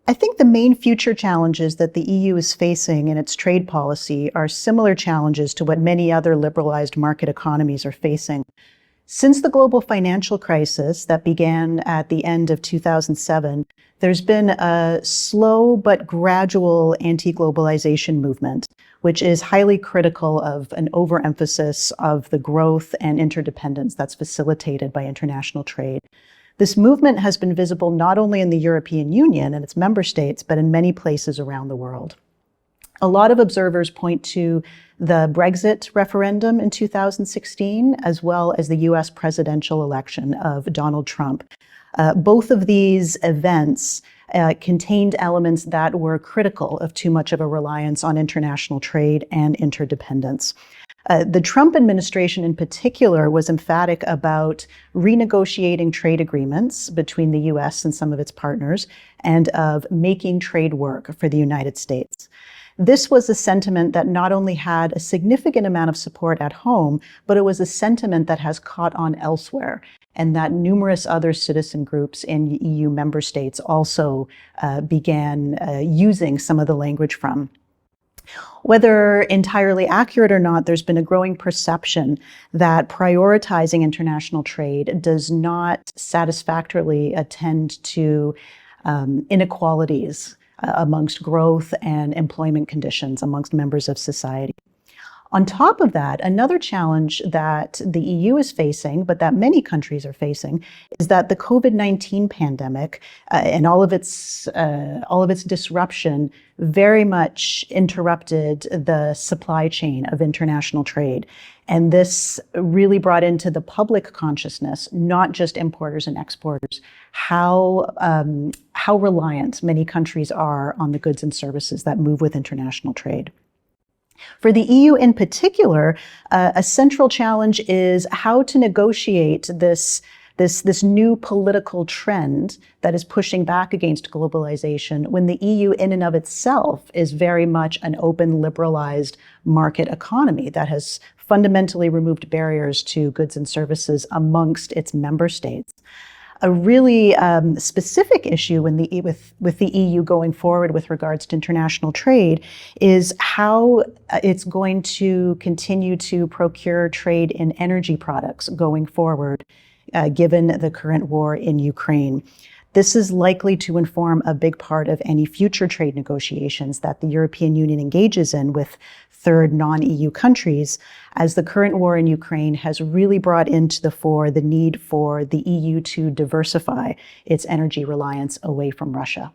I think the main future challenges that the EU is facing in its trade policy are similar challenges to what many other liberalized market economies are facing. Since the global financial crisis that began at the end of 2007, there's been a slow but gradual anti-globalization movement, which is highly critical of an overemphasis of the growth and interdependence that's facilitated by international trade. This movement has been visible not only in the European Union and its member states, but in many places around the world. A lot of observers point to the Brexit referendum in 2016, as well as the US presidential election of Donald Trump. Both of these events contained elements that were critical of too much of a reliance on international trade and interdependence. The Trump administration in particular was emphatic about renegotiating trade agreements between the US and some of its partners and of making trade work for the United States. This was a sentiment that not only had a significant amount of support at home, but it was a sentiment that has caught on elsewhere, and that numerous other citizen groups in EU member states also began using some of the language from. Whether entirely accurate or not, there's been a growing perception that prioritizing international trade does not satisfactorily attend to inequalities amongst growth and employment conditions amongst members of society. On top of that, another challenge that the EU is facing, but that many countries are facing, is that the COVID-19 pandemic and all of its disruption very much interrupted the supply chain of international trade. And this really brought into the public consciousness, not just importers and exporters, how reliant many countries are on the goods and services that move with international trade. For the EU in particular, a central challenge is how to negotiate this new political trend that is pushing back against globalization when the EU in and of itself is very much an open, liberalized market economy that has fundamentally removed barriers to goods and services amongst its member states. A really specific issue with the EU going forward with regards to international trade is how it's going to continue to procure trade in energy products going forward, given the current war in Ukraine. This is likely to inform a big part of any future trade negotiations that the European Union engages in with third non-EU countries, as the current war in Ukraine has really brought into the fore the need for the EU to diversify its energy reliance away from Russia.